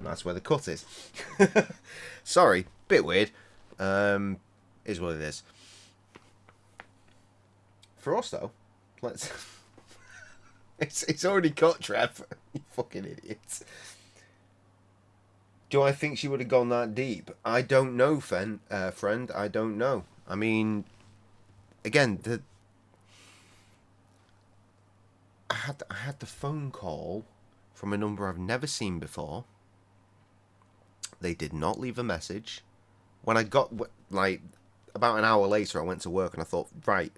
That's where the cut is. Sorry, bit weird. Is what it is. For us though, let's. it's already cut, Trev. You fucking idiots. Do I think she would have gone that deep? I don't know, friend. I don't know. I mean, again, I had the phone call from a number I've never seen before. They did not leave a message. When I got, like, about an hour later, I went to work and I thought, right,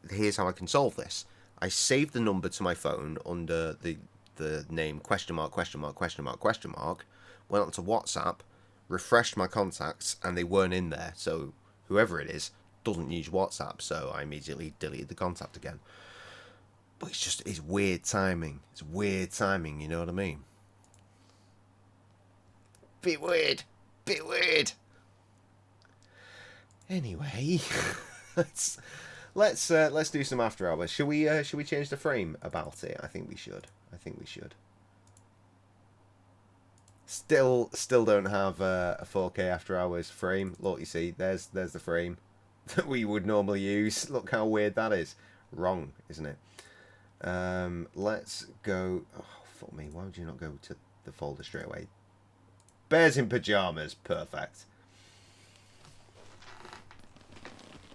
here's how I can solve this. I saved the number to my phone under the name question mark. Went on to WhatsApp, refreshed my contacts, and they weren't in there. So whoever it is doesn't use WhatsApp, so I immediately deleted the contact again. But it's weird timing. It's weird timing, you know what I mean? Bit weird. Anyway, let's do some after hours. Should we change the frame about it? I think we should. Still don't have a 4K after hours frame. Look, you see, there's the frame that we would normally use. Look how weird that is. Wrong, isn't it? Let's go. Oh, fuck me. Why would you not go to the folder straight away? Bears in pajamas. Perfect.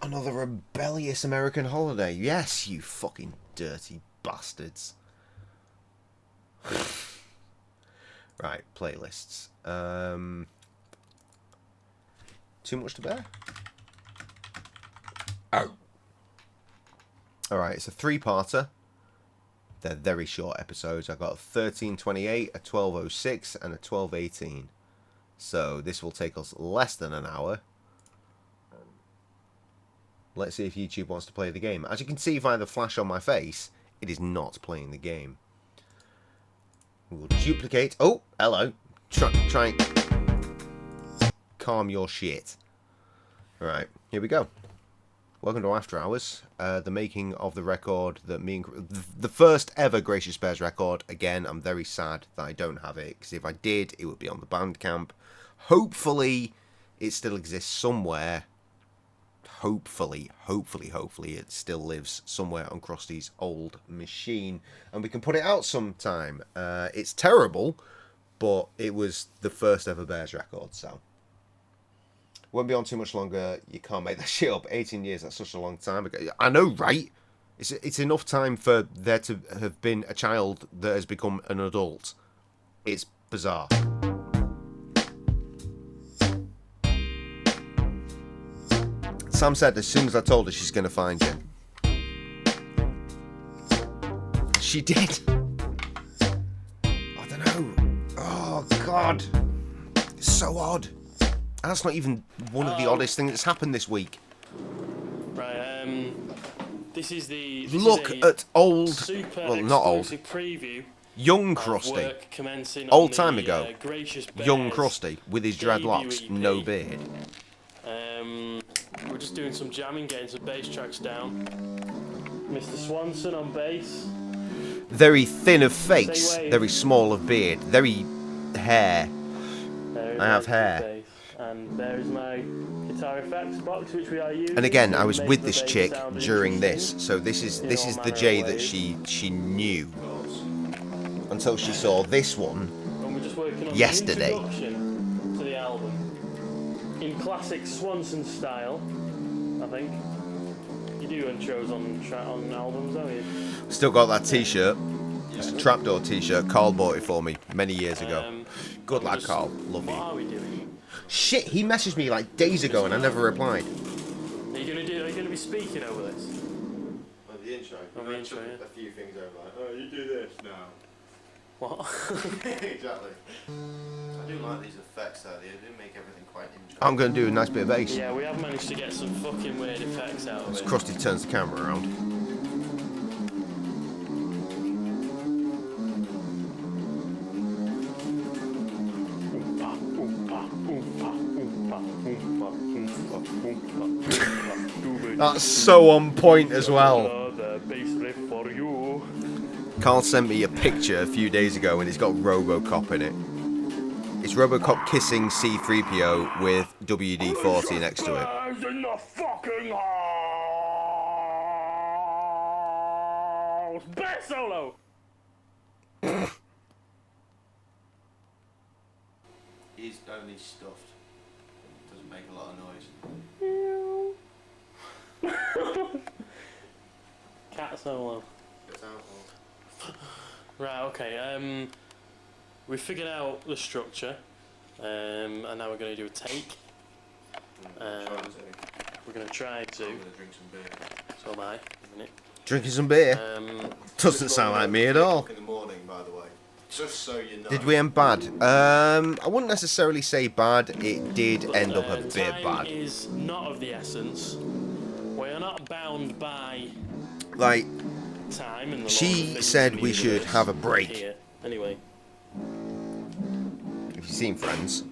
Another rebellious American holiday. Yes, you fucking dirty bastards. Right, playlists. Too much to bear? Oh. Alright, it's a 3-parter. They're very short episodes. I got a 13:28, a 12:06, and a 12:18. So this will take us less than an hour. Let's see if YouTube wants to play the game. As you can see via the flash on my face, it is not playing the game. We'll duplicate. Oh, hello. Try and calm your shit. Alright, here we go. Welcome to After Hours. The making of the record that the first ever Gracious Bears record. Again, I'm very sad that I don't have it, because if I did, it would be on the Bandcamp. Hopefully, it still exists somewhere. Hopefully it still lives somewhere on Krusty's old machine, and we can put it out sometime. It's terrible, but it was the first ever Bears record, so won't be on too much longer. You can't make that shit up. 18 years, that's such a long time ago. I know, right? It's enough time for there to have been a child that has become an adult. It's bizarre. Sam said as soon as I told her she's going to find you. She did. I don't know. Oh, God. It's so odd. That's not even one of the oddest things that's happened this week. Right, this is the... Look at old... Well, not old. Preview young Krusty. Old time ago. Young Krusty with his dreadlocks, no beard. We're just doing some jamming, getting some bass tracks down. Mr. Swanson on bass. Very thin of face, very small of beard, very hair. I have hair. And there is my guitar effects box, which we are using. And again, I was with this chick during this, so this is the Jay that she knew until she saw this one yesterday. To the album in classic Swanson style, I think. You do intros on albums, don't you? Still got that T-shirt. It's a Trapdoor T-shirt. Carl bought it for me many years ago. Good lad, Carl. Love you. What are we doing? Shit, he messaged me like days ago and I never replied. Are you gonna be speaking over this? On the intro. On the intro, yeah. A few things over like, oh, you do this now. What? Exactly. I do like these effects though. They do make everything quite interesting. I'm going to do a nice bit of bass. Yeah, we have managed to get some fucking weird effects out of it. As Krusty turns the camera around. That's so on point as well. Carl sent me a picture a few days ago and it's got RoboCop in it. It's RoboCop kissing C-3PO with WD-40 next to it. In the fucking house. Bear solo. He's only stuffed. Doesn't make a lot of noise. Cat solo. Right, okay, we figured out the structure, and now we're going to do a take. We're going to try to... I'm going to drink some beer. So am I, in a minute. Drinking some beer? Doesn't sound like me at all. In the morning, by the way. Just so you know. Did we end bad? I wouldn't necessarily say bad. It did end up a bit time bad. Is not of the essence. We are not bound by... Like... time and the She said we should have a break. Here. Anyway. Have you seen Friends?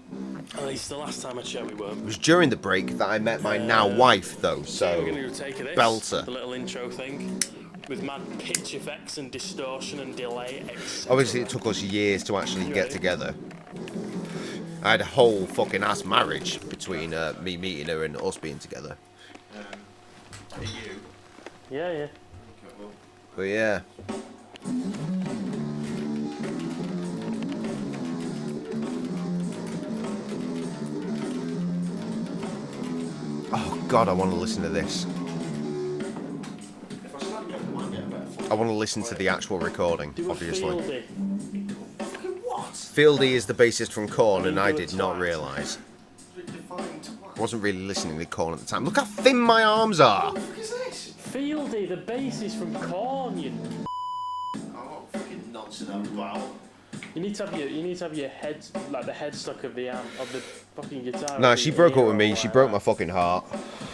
At least the last time I checked we weren't. It was during the break that I met my now wife, though, so... we're going to take this, belter. the little intro thing, with mad pitch effects and distortion and delay, etc. Obviously, it took us years to actually get together. I had a whole fucking ass marriage between me meeting her and us being together. Are you? Yeah, yeah. Okay, well. But yeah. Oh god, I want to listen to this. If I slap you, I might get a better I want to listen to the actual recording, Do a obviously. fieldy. What? Fieldy is the bassist from Korn, and I did not realise. Defined. I wasn't really listening to Korn at the time. Look how thin my arms are! What the fuck is this? Fieldy, the bassist from Korn. You Oh, what fucking nonsense I'm about. need to have your head, like the headstock of the fucking guitar. No, up she in broke your up with ear me. or She like broke that. my fucking heart.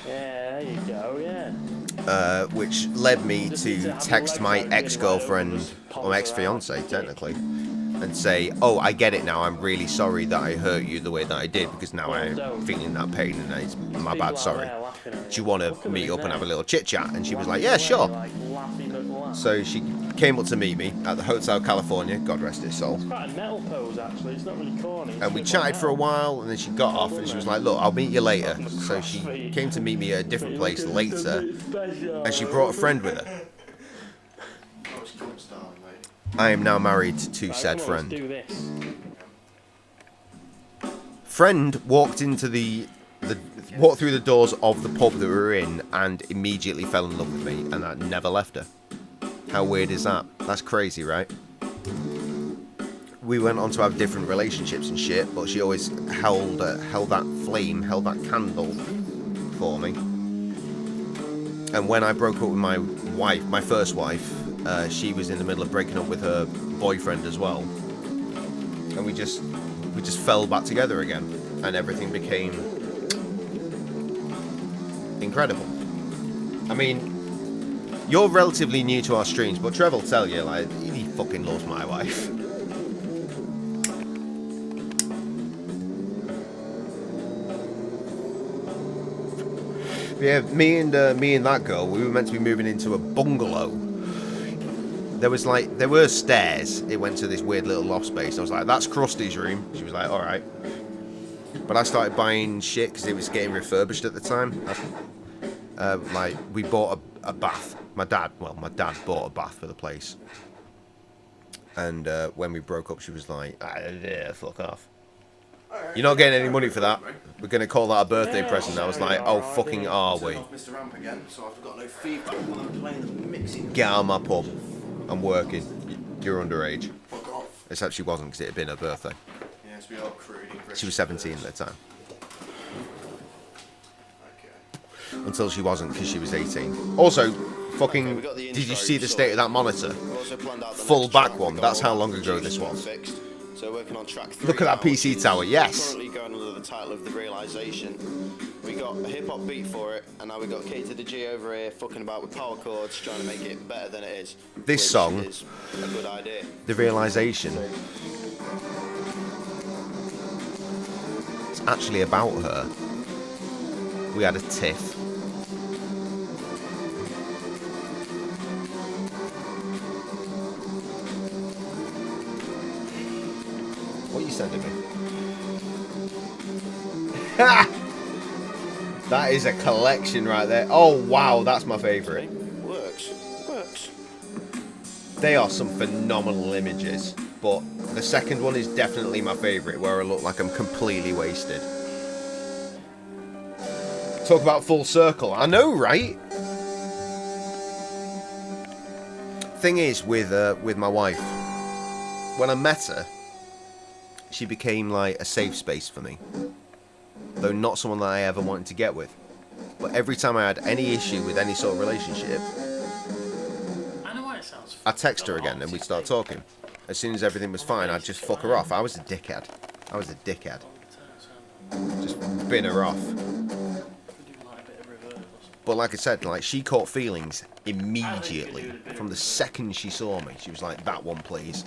Yeah, there you go. Yeah. Which led me Just need to to have text your my legs out, ex-girlfriend, just or pop ex-fiance, around. technically, and say, "Oh, I get it now. I'm really sorry that I hurt you the way that I did, because now I'm feeling that pain, and it's my People bad. out Sorry. there laughing at Do you you. want Look to at meet his up and have a neck. little chit chat?" And she was like, Laughing "Yeah, away, sure." like laughy McLaugh. So she came up to meet me at the Hotel California, God rest his soul. It's quite a metal pose actually. It's not really corny. It's And we a bit chatted more for a metal. while, and then she got off, and she was like, "Look, I'll meet you later." So she came to meet me at a different place later, and she brought a friend with her. Oh, it's cunt style, mate. I am now married to Right, said come on, let's friend. do this. Friend walked into walked through the doors of the pub that we were in and immediately fell in love with me, and I never left her. How weird is that? That's crazy, right? We went on to have different relationships and shit, but she always held that flame, held that candle for me. And when I broke up with my wife, my first wife, she was in the middle of breaking up with her boyfriend as well, and we just fell back together again, and everything became incredible. I mean, you're relatively new to our streams, but Trev will tell you, like, he fucking loves my wife. Yeah, me and that girl, we were meant to be moving into a bungalow. There were stairs. It went to this weird little loft space. I was like, "That's Krusty's room." She was like, "All right." But I started buying shit because it was getting refurbished at the time. Like, we bought a bath. My dad bought a bath for the place. And when we broke up, she was like, "Yeah, fuck off. You're not getting any money for that. We're going to call that a birthday present." I was like, "Oh, fucking are we? Turn off Mr. Ramp again, so I've got no feedback when I'm playing the mixing. Get out of my pub. I'm working. You're underage." Fuck off. Except she wasn't, because it had been her birthday. Yes, we are crude. She was 17 at the time. Okay. Until she wasn't, because she was 18. Also, fucking, we got the did you intro see the state of that monitor? We've also planned out the Full next back track. one. We've That's got how long ago this was. fixed. So working on track 3 Look at that now, PC which is tower, yes. Currently going under the title of The Realization. We got a hip hop beat for it, and now we got K to the G over here fucking about with power chords, trying to make it better than it is. This which song, is a good idea. The Realization, it's actually about her. We had a tiff. What are you sending me? That is a collection right there. Oh wow, that's my favourite. Works. Works. They are some phenomenal images, but the second one is definitely my favourite, where I look like I'm completely wasted. Talk about full circle. I know, right? Thing is, with my wife, when I met her, she became like a safe space for me. Though not someone that I ever wanted to get with. But every time I had any issue with any sort of relationship, I know why it sounds. I'd text her again and we'd start talking. As soon as everything was fine, I'd just fuck her off. I was a dickhead. Just bin her off. But like I said, like, she caught feelings immediately. From the second she saw me, she was like, that one, please.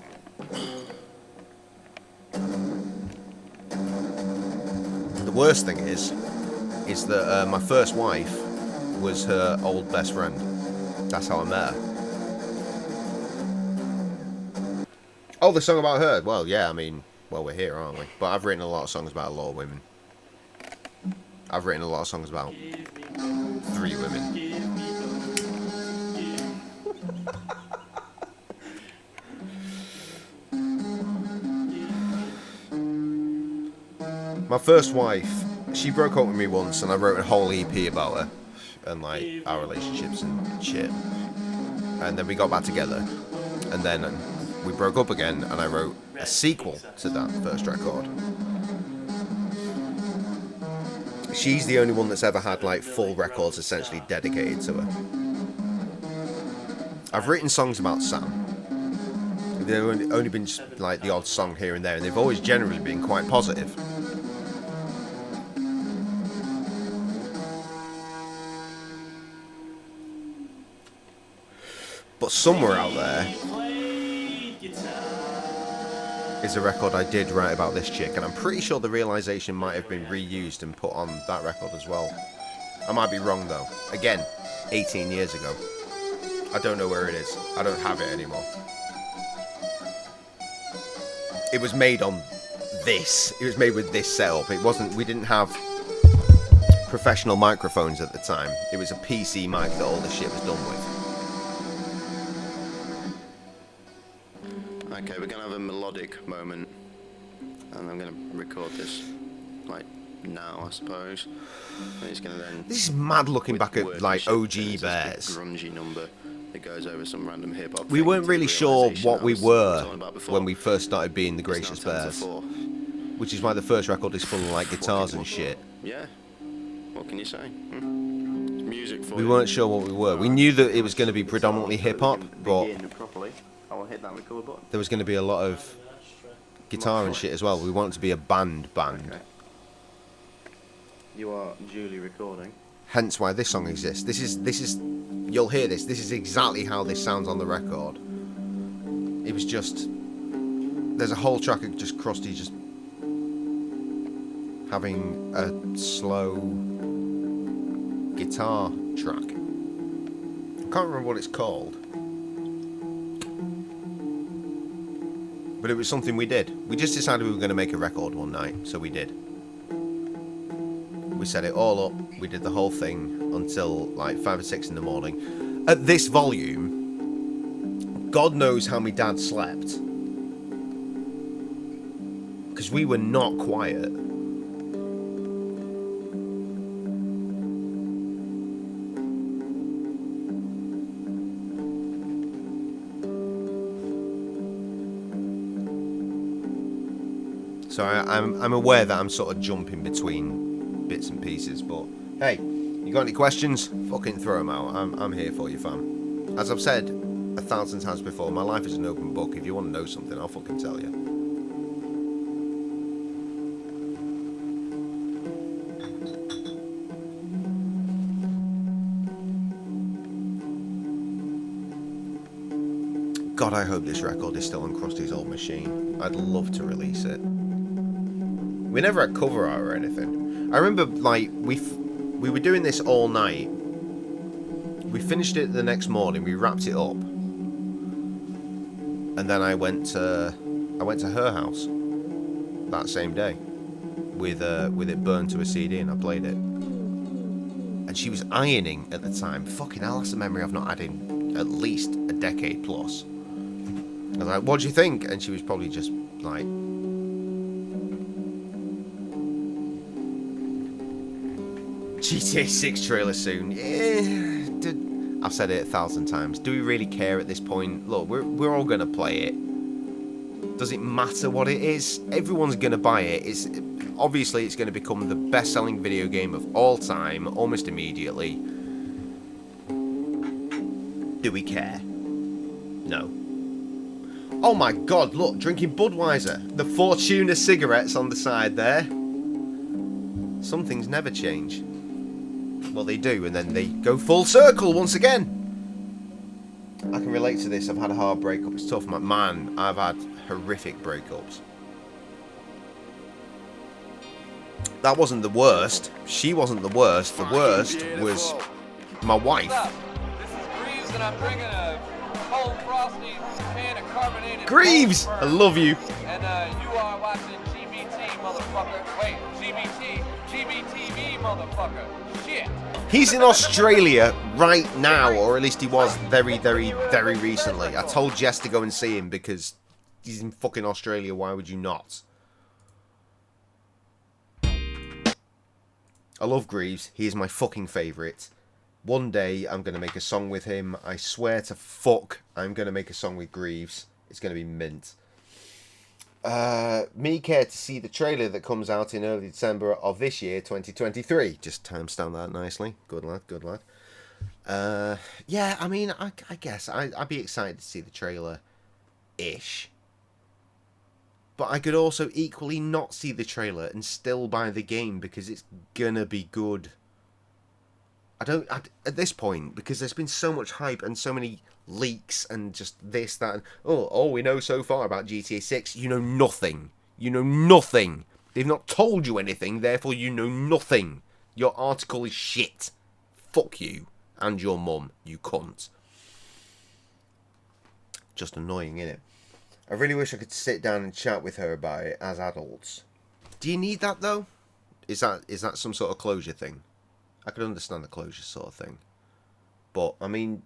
The worst thing is that my first wife was her old best friend. That's how I met her. Oh, the song about her? Well, yeah, I mean, well, we're here, aren't we? But I've written a lot of songs about a lot of women. I've written a lot of songs about 3 women. My first wife, she broke up with me once and I wrote a whole EP about her and like our relationships and shit. And then we got back together and then we broke up again and I wrote a sequel to that first record. She's the only one that's ever had like full records essentially dedicated to her. I've written songs about Sam. They've only been like the odd song here and there, and they've always generally been quite positive. But somewhere out there is a record I did write about this chick, and I'm pretty sure the realization might have been reused and put on that record as well. I might be wrong though. Again, 18 years ago. I don't know where it is. I don't have it anymore. It was made on this. It was made with this setup. It wasn't. We didn't have professional microphones at the time. It was a PC mic that all the shit was done with. Okay, we're gonna have a melodic moment, and I'm gonna record this like now, I suppose. And it's gonna then. This is mad looking back at like OG Bears. Grungy number that goes over some random hip hop. We weren't really sure what we were when we first started being the Gracious Bears, which is why the first record is full of like guitars and shit. Yeah. What can you say? Music for we weren't sure what we were. We knew that it was going to be predominantly hip hop, but there was going to be a lot of guitar and shit as well. We wanted to be a band. Okay. You are duly recording. Hence why this song exists. This is you'll hear this. This is exactly how this sounds on the record. It was just there's a whole track of just Krusty just having a slow guitar track. I can't remember what it's called. But it was something we did. We just decided we were going to make a record one night, so we did. We set it all up, we did the whole thing until like 5 or 6 in the morning. At this volume, God knows how my dad slept. Because we were not quiet. So I'm aware that I'm sort of jumping between bits and pieces, but hey, you got any questions? Fucking throw them out. I'm here for you, fam. As I've said 1,000 times before, my life is an open book. If you want to know something, I'll fucking tell you. God, I hope this record is still on Krusty's old machine. I'd love to release it. We never had cover art or anything. I remember, like, we were doing this all night. We finished it the next morning. We wrapped it up, and then I went to her house that same day. with it burned to a CD, and I played it. And she was ironing at the time. Fucking hell, that's a memory I've not had in at least a decade plus. I was like, what do you think? And she was probably just like, GTA 6 trailer soon. Yeah, I've said it 1,000 times. Do we really care at this point? Look, we're all gonna play it. Does it matter what it is? Everyone's gonna buy it. Obviously it's gonna become the best-selling video game of all time almost immediately. Do we care? No. Oh my god, look, drinking Budweiser. The Fortuna cigarettes on the side there. Some things never change. Well, they do, and then they go full circle once again. I can relate to this. I've had a hard breakup. It's tough, man. I've had horrific breakups. That wasn't the worst. She wasn't the worst. The worst was my wife. This is Greaves, and I'm drinking a cold frosty can of carbonated. Greaves, I love you. And you are watching GBT, motherfucker. Wait, GBTV, motherfucker. Shit. He's in Australia right now, or at least he was very, very, very recently. I told Jess to go and see him because he's in fucking Australia. Why would you not? I love Greaves. He is my fucking favourite. One day I'm going to make a song with him. I swear to fuck I'm going to make a song with Greaves. It's going to be mint. Me care to see the trailer that comes out in early December of this year, 2023. Just timestamp that nicely. Good lad, good lad. Yeah, I mean, I guess I'd be excited to see the trailer-ish. But I could also equally not see the trailer and still buy the game because it's gonna be good. At this point, because there's been so much hype and so many leaks and just this, that, and all we know so far about GTA 6, you know nothing. You know nothing. They've not told you anything, therefore you know nothing. Your article is shit. Fuck you and your mum, you cunt. Just annoying, innit? I really wish I could sit down and chat with her about it as adults. Do you need that, though? Is that some sort of closure thing? I could understand the closure sort of thing. But, I mean,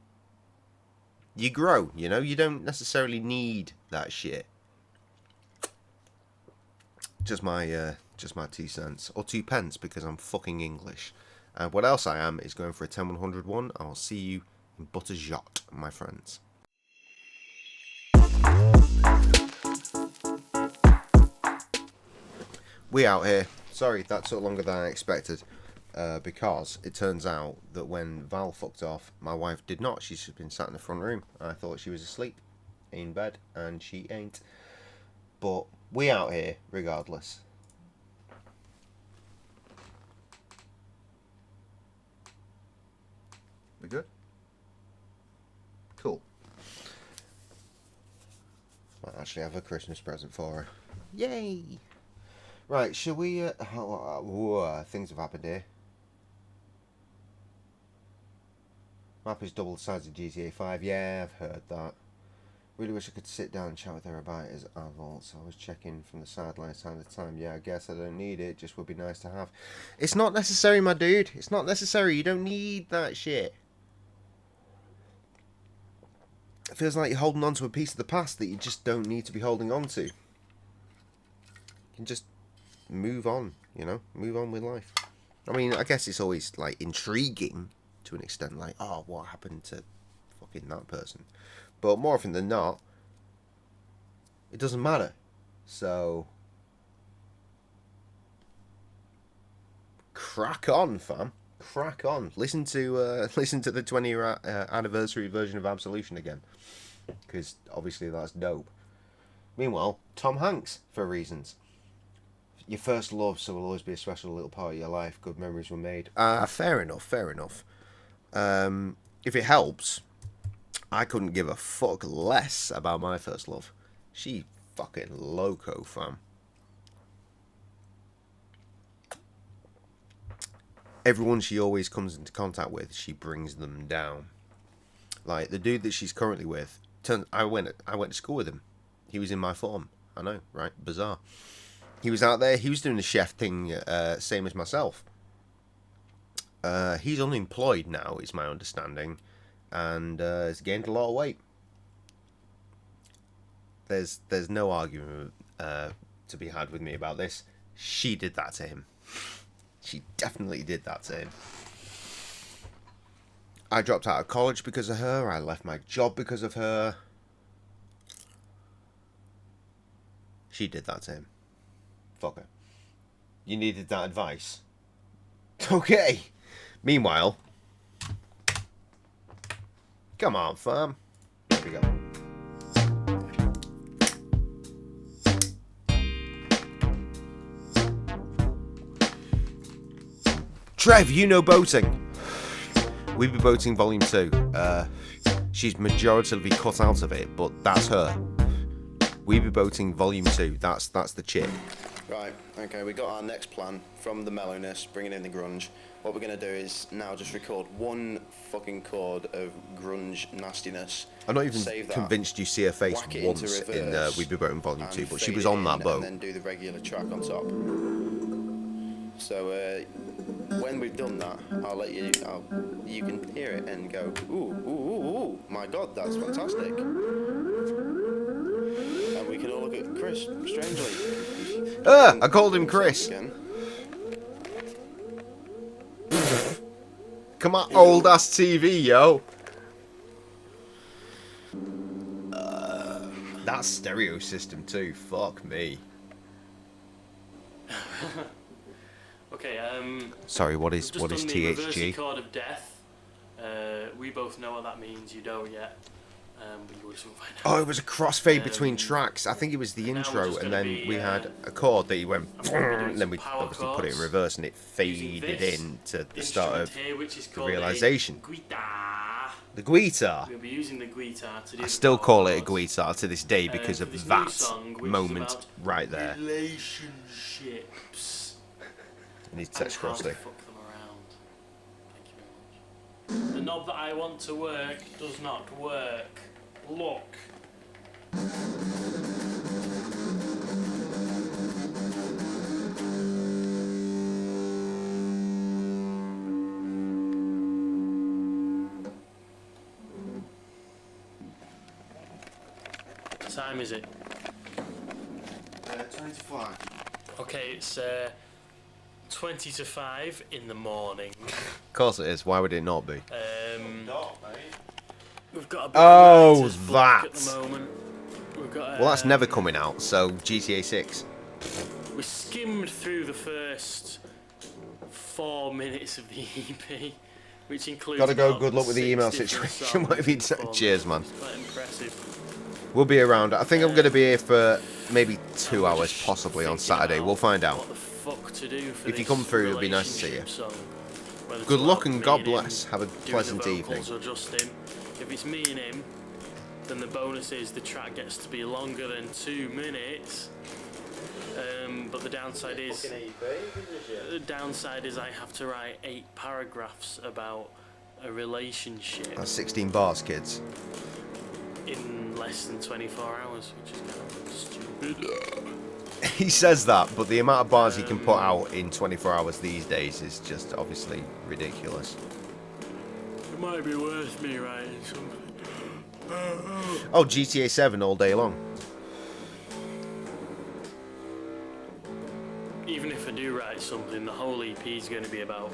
you grow, you know? You don't necessarily need that shit. Just my 2 cents. Or 2 pence, because I'm fucking English. And what else I am is going for a 10-100 one. I'll see you in Butterjot, my friends. We out here. Sorry, that took longer than I expected. Because it turns out that when Val fucked off, my wife did not. She's just been sat in the front room. I thought she was asleep in bed, and she ain't. But we out here regardless. We good? Cool. Might actually have a Christmas present for her. Yay! Right, shall we... things have happened here. Map is double the size of GTA 5. Yeah, I've heard that. Really wish I could sit down and chat with her about it as adults. I was checking from the sidelines time to time. Yeah, I guess I don't need it. Just would be nice to have. It's not necessary, my dude. It's not necessary. You don't need that shit. It feels like you're holding on to a piece of the past that you just don't need to be holding on to. You can just move on, you know? Move on with life. I mean, I guess it's always, like, intriguing to an extent. Like, oh, what happened to fucking that person? But more often than not, it doesn't matter. So, crack on, fam. Crack on. Listen to the 20-year anniversary version of Absolution again, because obviously that's dope. Meanwhile, Tom Hanks, for reasons. Your first love, so will always be a special little part of your life. Good memories were made. Fair enough, fair enough. If it helps, I couldn't give a fuck less about my first love. She fucking loco, fam. Everyone she always comes into contact with, she brings them down. Like, the dude that she's currently with, I went to school with him. He was in my form. I know, right? Bizarre. He was out there. He was doing the chef thing, same as myself. He's unemployed now, is my understanding, and has gained a lot of weight. There's no argument to be had with me about this. She did that to him. She definitely did that to him. I dropped out of college because of her. I left my job because of her. She did that to him. Fuck her. You needed that advice. Okay. Meanwhile, come on, fam. There we go. Trev, you know boating. We Be Boating Volume 2. She's majoritively cut out of it, but that's her. We Be Boating Volume 2. That's the chick. Right, okay, we got our next plan from the mellowness, bringing in the grunge. What we're going to do is now just record one fucking chord of grunge nastiness. I'm not even Save that, convinced you see her face whack it once into in reverse, We Be Boating Volume 2, but she fade was it on that in boat. And then do the regular track on top. So when we've done that, I'll let you. You can hear it and go, ooh, ooh, ooh, ooh! My God, that's fantastic. And we can all look at Chris strangely. I called him Chris. Again. Come on, old ass TV, yo. That stereo system too. Fuck me. Okay, Sorry, what is just done the reverse THG? chord of death. We both know what that means. You don't yet. But you will soon find out. Oh, it was a crossfade between tracks. I think it was the now we're intro, just and gonna then be, we had a chord that he went, and then we power obviously put it in chords reverse, and it using faded this into the start of instrument here, which is the called a realization. guitar. The guitar. We'll be using the guitar to do I the still power call it a chords. guitar to this day because For of this new that song, which is moment about right there. Relationships. And his And text how to crossly. fuck them around. Thank you very much. The knob that I want to work does not work. Look. What time is it? 25. Okay, it's 20 to 5 in the morning. Of course it is. Why would it not be? We've got a bit Oh, of writer's block at that. the moment. We've got, Well, that's never coming out, so GTA 6. We skimmed through the first 4 minutes of the EP, which includes. Gotta go, about good luck with the 6 email different situation. songs What have you and done? performances. Cheers, man. It's quite impressive. We'll be around. I think I'm going to be here for maybe 2 We're hours, just possibly on thinking Saturday. about We'll find out. What the fuck to do for If you this come through, it'll be nice to see you. relationship song. Whether Good to luck have and me God him bless. Have a do the pleasant evening. vocals or just him. If it's me and him, then the bonus is the track gets to be longer than 2 minutes. But the downside is I have to write 8 paragraphs about a relationship That's 16 bars, kids. in less than 24 hours, which is kind of stupid. He says that, but the amount of bars he can put out in 24 hours these days is just obviously ridiculous. It might be worth me writing something. Oh, GTA 7 all day long. Even if I do write something, the whole EP is going to be about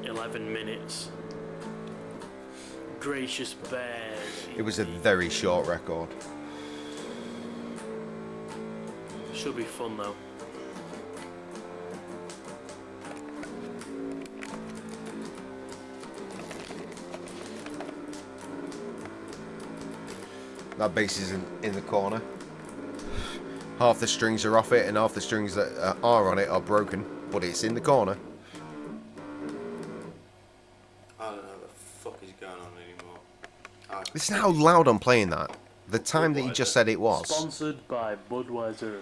11 minutes. Gracious bears. It was a very short record. Should be fun though. That bass is in the corner. Half the strings are off it, and half the strings that are on it are broken, but it's in the corner. I don't know what the fuck is going on anymore. Listen how loud I'm playing that. The time that you just said it was. Sponsored by Budweiser.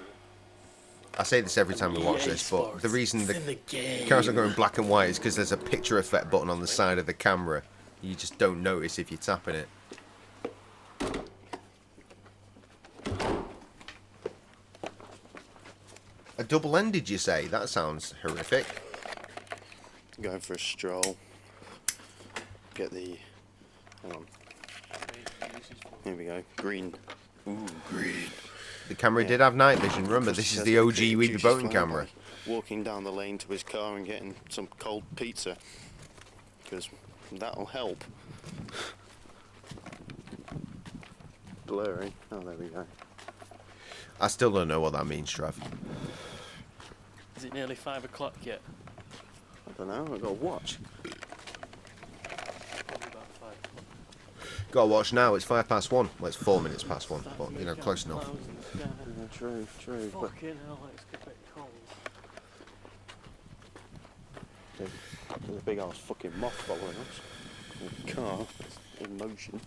I say this every time we watch EA this, but Sports. the reason It's the in the game. cameras are going black and white is because there's a picture effect button on the side of the camera. You just don't notice if you're tapping it. A double end, did you say? That sounds horrific. Going for a stroll. Get the... Hang on. Here we go. Green. Ooh, green. The camera did have night vision. Remember, this is the OG Weeby Boating camera. Walking down the lane to his car and getting some cold pizza. Because that'll help. Blurry. Oh, there we go. I still don't know what that means, Trev. Is it nearly 5 o'clock yet? I don't know. I've got to watch. Probably about 5 o'clock. Gotta watch now. It's 1:05. Well, it's 4 minutes past 1, but you know, close enough. Yeah, true, true. But Fucking hell, it's a bit cold. there's a big ass fucking moth following us. A car in motion.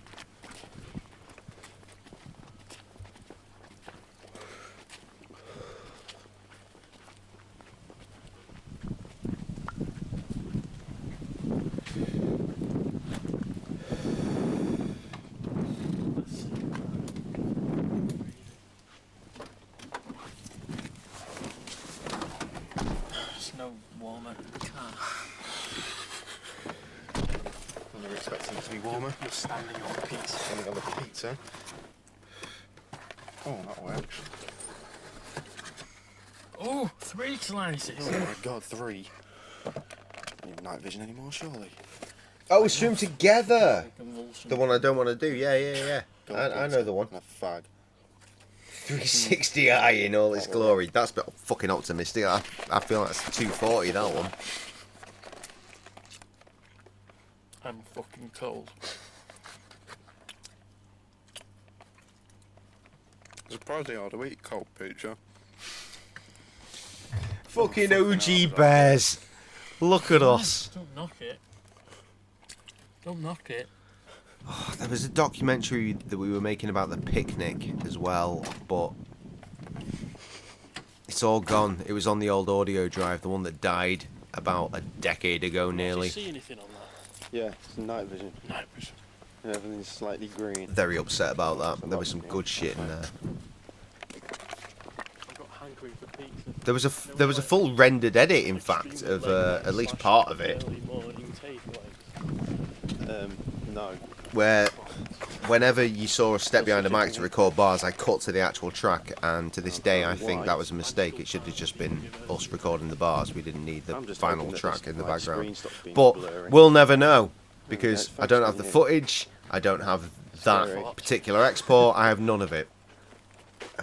Let's see. It's no warmer in the car. I never expected it to be warmer. You're standing on the pizza. Standing on the pizza. Oh, that works. Oh, 3 slices. Oh my god, 3. You need night vision anymore, surely. Oh, we stream together. Convulsion. The one I don't want to do. Yeah. I know the one. And a fag. 360i in all its glory. That's a bit fucking optimistic. I feel like it's 240, that one. I'm fucking cold. Surprisingly hard to eat cold pizza. Fucking fucking OG hell, bears. Look at us. Don't knock it. Don't knock it. Oh, there was a documentary that we were making about the picnic as well, but it's all gone. It was on the old audio drive, the one that died about a decade ago nearly. Did you see anything on that? Yeah, it's night vision. Night vision. And everything's slightly green. Very upset about that. There was some good shit in there. I've got hankering for pizza. There was a full rendered edit, in fact, of at least part of it, Early morning takeaways. No. where whenever you saw us step behind a mic to record bars, I cut to the actual track, and to this day I think that was a mistake. It should have just been us recording the bars. We didn't need the I'm just final hoping that track this, in the like, screen background. stops being But blurry. we'll never know, because Yeah, I don't have the here. footage, I don't have that Sorry. particular export, I have none of it.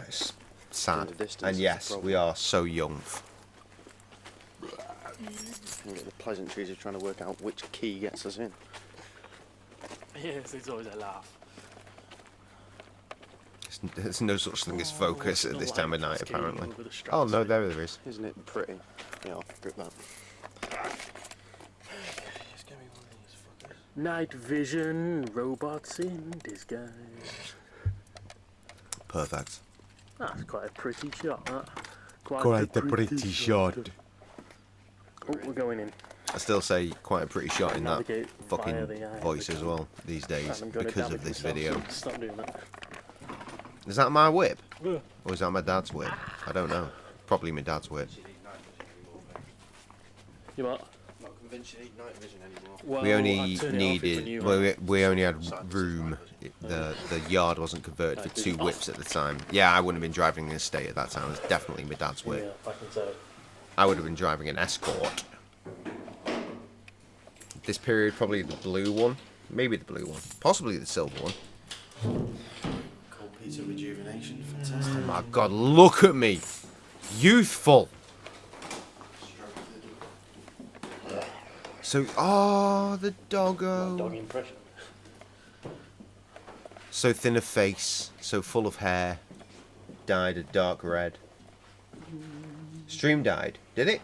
It's sad. In the distance And is the yes, problem. we are so young. You get the pleasantries of trying to work out which key gets us in. Yes, it's always a laugh. There's no such thing as focus Oh, at the this time of light night, cascading apparently. over the Oh no, stratosphere. there is. Isn't it pretty? Yeah, I'll grip that. Just give me one of these fuckers. Night vision, robots in disguise. Perfect. That's quite a pretty shot, that. Quite a pretty shot. Oh, we're going in. I still say quite a pretty shot in that Navigate fucking via the eye of voice the as well these days I'm gonna because damage of this myself, video. so Stop doing that. Is that my whip? Ugh. Or is that my dad's whip? I don't know. Probably my dad's whip. You what? Not convinced you need night vision anymore. Well, We only I'd turn it off if I needed, knew well, how. we only had room. The yard wasn't converted for 2 whips at the time. Yeah, I wouldn't have been driving an estate at that time. It was definitely my dad's whip. Yeah, back inside. I would have been driving an Escort. This period, probably the blue one. Maybe the blue one. Possibly the silver one. Cold pizza rejuvenation, fantastic. Oh my god, look at me! Youthful! So, oh, the doggo. Dog impression. So thin of face, so full of hair. Dyed a dark red. Stream died, did it?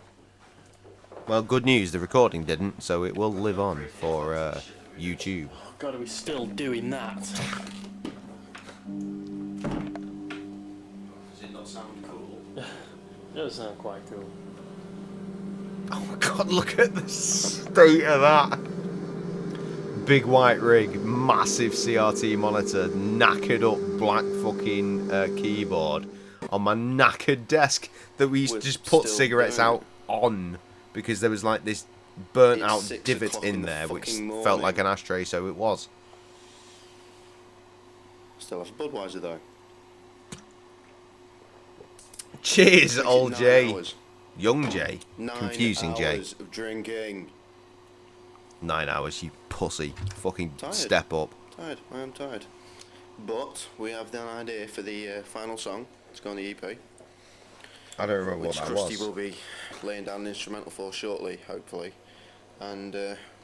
Well, good news, the recording didn't, so it will live on for YouTube. God, are we still doing that? Does it not sound cool? It does sound quite cool. Oh my god, look at the state of that. Big white rig, massive CRT monitor, knackered up black fucking keyboard. on my knackered desk that we used to just put still cigarettes doing out on because there was like this burnt It's out 6 divot o'clock in in the there which fucking felt morning. like an ashtray, so it was. Still have a Budweiser though. Cheers, Which is old 9 Jay. hours. Young Jay. 9 Confusing Jay. hours of drinking. 9 hours, you pussy. Fucking Tired. step up. Tired. I am tired. But we have an idea for the final song. It's going on the EP. I don't remember Which what that Krusty was. will be laying down an instrumental for shortly, hopefully. And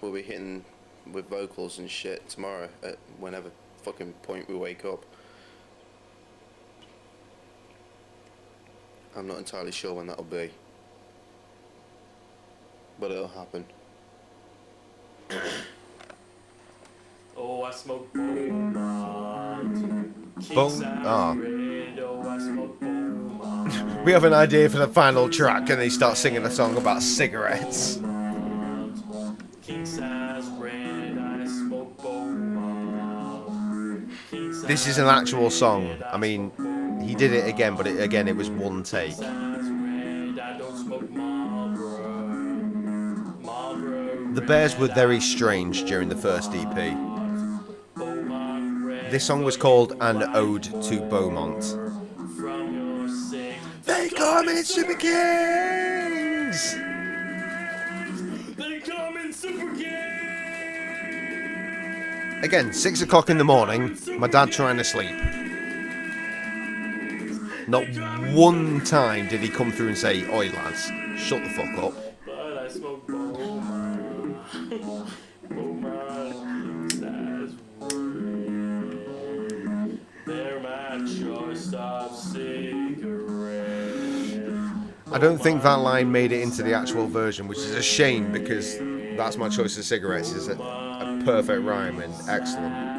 we'll be hitting with vocals and shit tomorrow at whenever fucking point we wake up. I'm not entirely sure when that'll be. But it'll happen. Oh, I smoke Beaumont. Oh, I smoke Beaumont. We have an idea for the final track and they start singing a song about cigarettes. King size red, I smoke Beaumont. This is an actual song. I mean, he did it again, but it was one take. The Bears were very strange during the first EP. This song was called An Ode to Beaumont. They come in Super Kings! They come in Super Kings! Again, 6 o'clock in the morning, my dad trying to sleep. Not one time did he come through and say, "Oi lads, shut the fuck up." But I smoke Beaumont. Beaumont says they're my choice of cigarette. I don't think that line made it into the actual version, which is a shame because That's My Choice of Cigarettes is a perfect rhyme and excellent.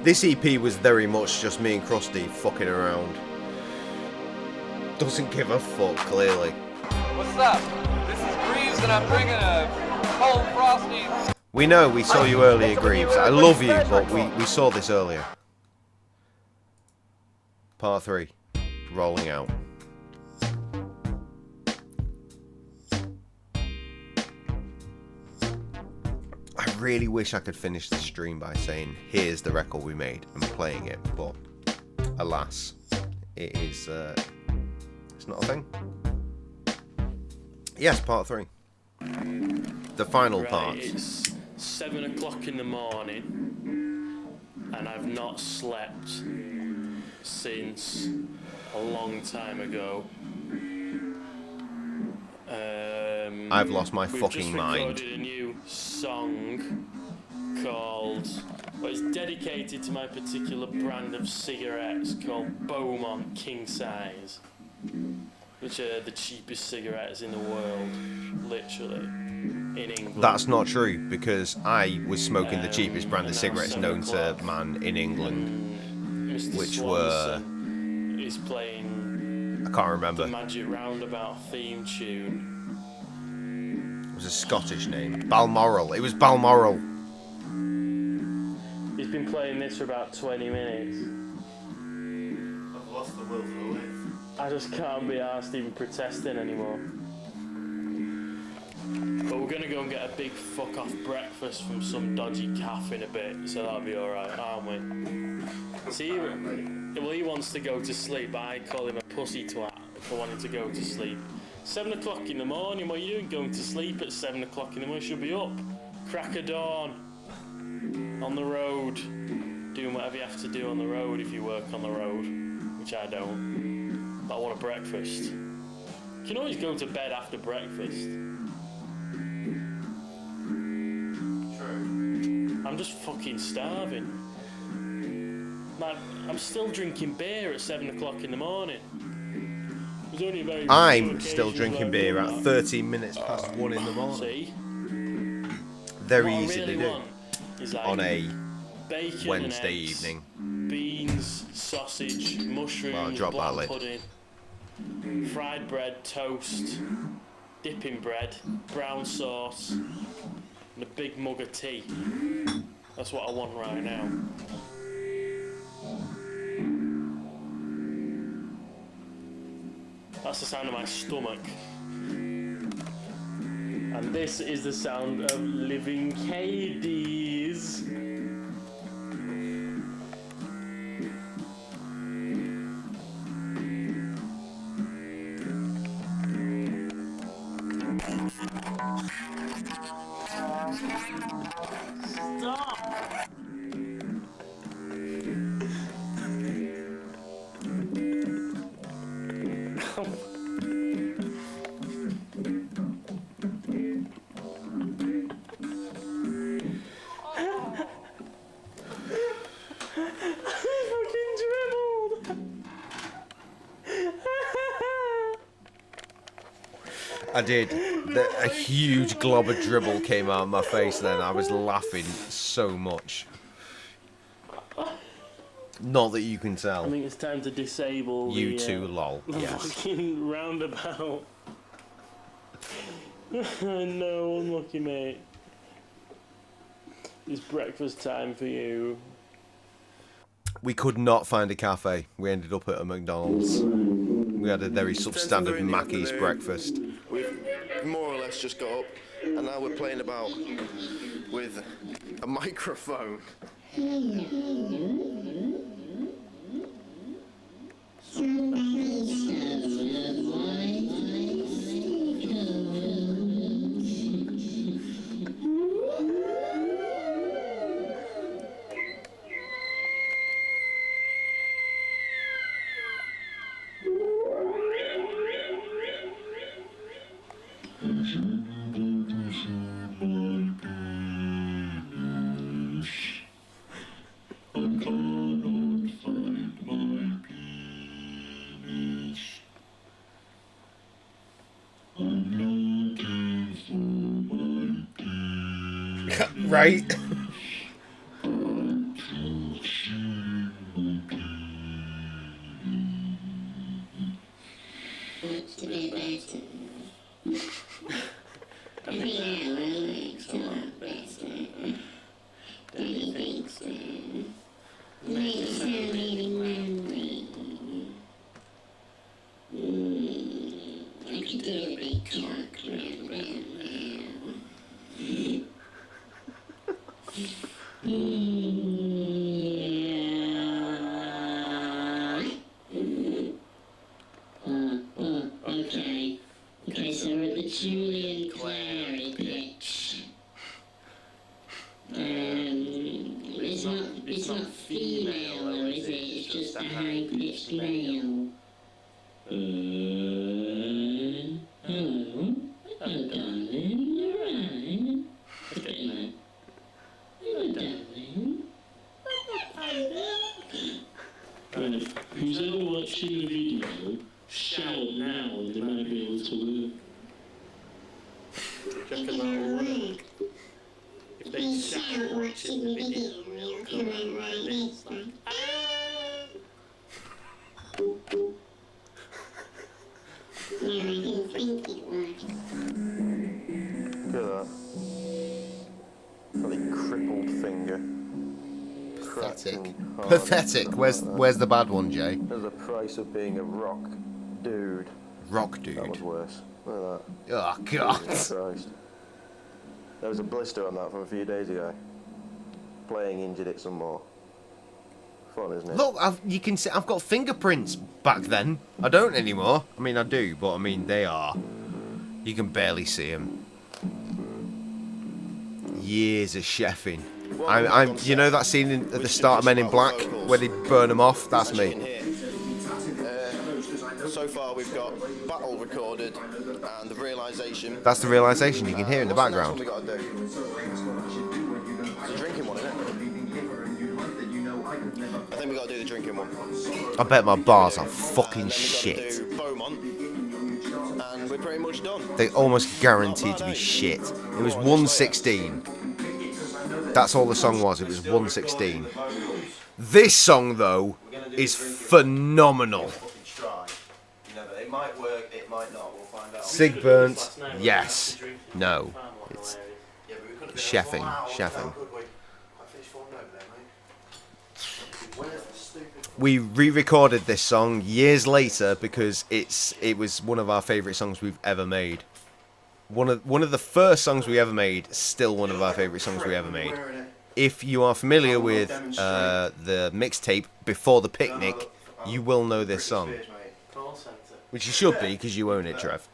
This EP was very much just me and Krusty fucking around. Doesn't give a fuck, clearly. What's up? This is Greaves and I'm bringing a cold frosty. We know, we saw you earlier, Greaves. I love you, but we saw this earlier. Part 3. Rolling out. I really wish I could finish the stream by saying, here's the record we made, and playing it, but alas, it is, it's not a thing. Yes, part 3. The final part. It's 7 o'clock in the morning, and I've not slept since a long time ago. I've lost my We've fucking just mind. recorded a new song called, well, it's dedicated to my particular brand of cigarettes called Beaumont King Size, which are the cheapest cigarettes in the world, literally, in England. That's not true, because I was smoking the cheapest brand of and now cigarettes 7 known to o'clock, man in England. Mr. which were- Swanson is playing I can't the remember. Magic Roundabout theme tune. It was a Scottish name. Balmoral. It was Balmoral. He's been playing this for about 20 minutes. I've lost the will to live. I just can't be arsed even protesting anymore. But we're gonna go and get a big fuck off breakfast from some dodgy cafe in a bit, so that'll be alright, aren't we? See, well, he wants to go to sleep, but I call him a pussy twat for wanting to go to sleep. 7 o'clock in the morning, what are you doing going to sleep at 7 o'clock in the morning? You should be up. Crack of dawn. On the road. Doing whatever you have to do on the road if you work on the road, which I don't. But I want a breakfast. You can always go to bed after breakfast. True. I'm just fucking starving. Man, I'm still drinking beer at 7 o'clock in the morning. There's only a very few I'm still occasions drinking I've beer done at that. 13 minutes past 1 in the morning. See? Very What I easy really to do want is like on a bacon Wednesday and eggs, evening. beans, sausage, mushrooms, Well, drop that black lid. pudding, fried bread, toast, dipping bread, brown sauce, and a big mug of tea. That's what I want right now. That's the sound of my stomach. And this is the sound of living Hades. Stop! I did. A huge glob of dribble came out of my face then. I was laughing so much. Not that you can tell. I think it's time to disable you too, lol. the Yes. fucking roundabout. No, unlucky mate. It's breakfast time for you. We could not find a cafe. We ended up at a McDonald's. We had a very substandard Mackey's breakfast. We've more or less just got up, and now we're playing about with a microphone. Right? Okay, so we're at the Julian Clary pitch. It's not female, though, is it? It's just a high-pitched male. Hello? Hello, darling. You're right. Okay. Hello, darling. Right, who's ever watching the video, shout now and they might be able to If they shout watching the video, it'll come out like this, like. Yeah, I didn't think it would. Look at that. Really crippled finger. Pathetic. Hard. Pathetic. Where's the bad one, Jay? There's the price of being a rock dude. Rock That was dude. worse. Look at Oh that. God. Jesus Christ. There was a blister on that from a few days ago. Playing injured it some more. Fun, isn't it? Look, you can see I've got fingerprints back then. I don't anymore. I mean, I do, but I mean they are. You can barely see them. Years of chefing. You know that scene at the start of Men in Black where they burn them off? That's me. So far we've got battle recorded and the realisation. That's the realisation you can hear in the background. What's the next one we got to do? It's a drinking one, isn't it? I think we got to do the drinking one. I bet my bars are And fucking then we got shit. to do Beaumont, and we're pretty much done. They almost guaranteed to be shit. It was 116. That's all the song was. It was 116. This song though is phenomenal. It might work, it might not. We'll find out. Sig burnt. Yes. No. It's chefing. Chefing. We re-recorded this song years later because it was one of our favourite songs we've ever made. One of the first songs we ever made, still one of our favourite songs we ever made. If you are familiar with the mixtape Before the Picnic, you will know this song. Which you should be, because you own it, Trev.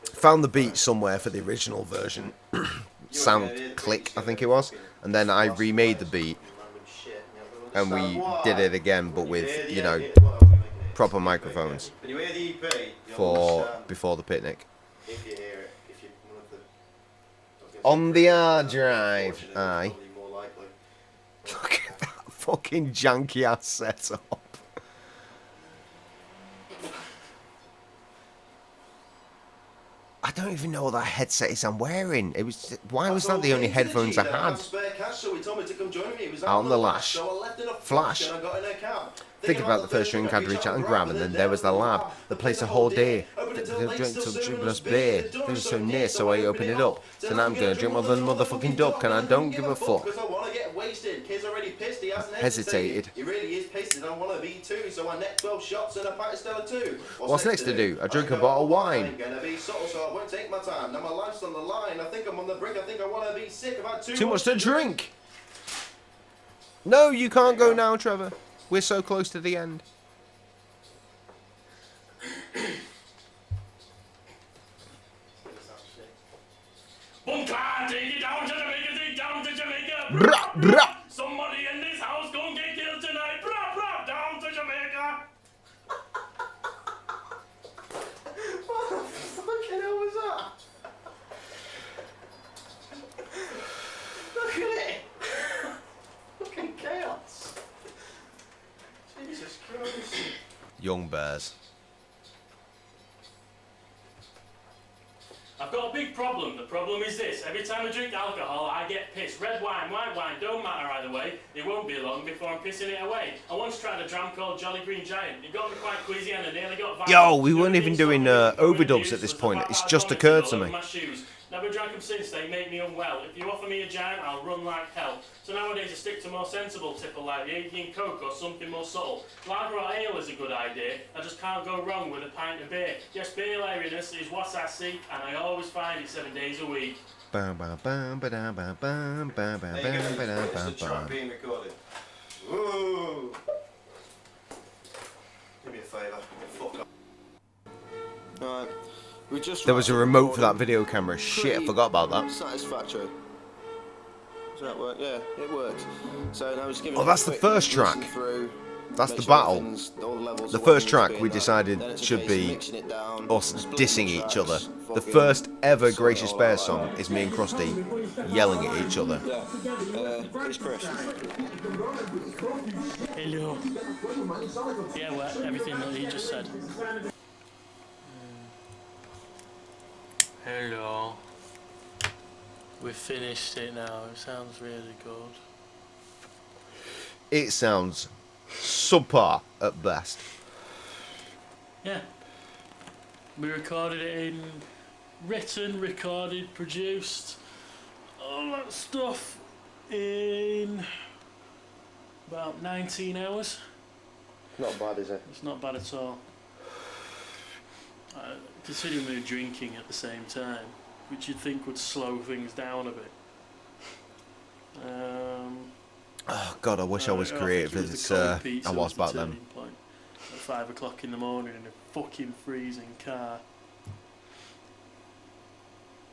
Found the beat somewhere for the original version. Sound Click, I think it was. And then I remade the beat. And we did it again, but with, you know, proper microphones. For Before the Picnic. On the hard drive, aye. Look at that fucking janky ass setup. I don't even know what that headset is I'm wearing. It was. Why was that the only headphones I had? Out on the lash. Flash. Think about the first drink I'd reach out and grab, and then there was the lab, the place a whole day. Drink till dribbling us beer. It was so near, so I opened it up. So now I'm gonna drink more than motherfucking duck, and I don't give a fuck. Hesitated. What's next to do? I drink a bottle of wine. Too much to drink. No, you can't go now, Trevor. We're so close to the end. Brah, brah. Somebody in this house gonna get killed tonight. Brah, brah, down to Jamaica. What the fucking hell was that? Look at it. Fucking chaos. Jesus Christ. Young Bears. I've got a big problem. The problem is this. Every time I drink alcohol, I get pissed. Red wine, white wine, don't matter either way. It won't be long before I'm pissing it away. I once tried a dram called Jolly Green Giant. It got me quite queasy and I nearly got violent. Yo, we weren't even doing overdubs at this point. It's just occurred to me. Never drank them since, they make me unwell. If you offer me a giant, I'll run like hell. So nowadays I stick to more sensible tipple like the Indian Coke or something more subtle. Lager or ale is a good idea. I just can't go wrong with a pint of beer. Yes, beer lariness is what I seek, and I always find it 7 days a week. There you go, it's the track being recorded. Woo! Do me a favour, fuck off. Alright. There was a remote for that video camera. Shit, I forgot about that. Satisfactory. Does that work? Yeah, it works. So now just give Oh, that's the first track. That's the battle. The first track we decided should be us dissing each other. The first ever Gracious Bear song is me and Krusty yelling at each other. It's Chris. Hello. Yeah, well, everything that he just said. Hello. We've finished it now. It sounds really good. It sounds subpar at best. Yeah. We recorded it in written, recorded, produced, all that stuff in about 19 hours. Not bad, is it? It's not bad at all. Considering we were drinking at the same time, which you'd think would slow things down a bit. Oh God, I wish I was creative as I was back then. At 5 o'clock in the morning in a fucking freezing car.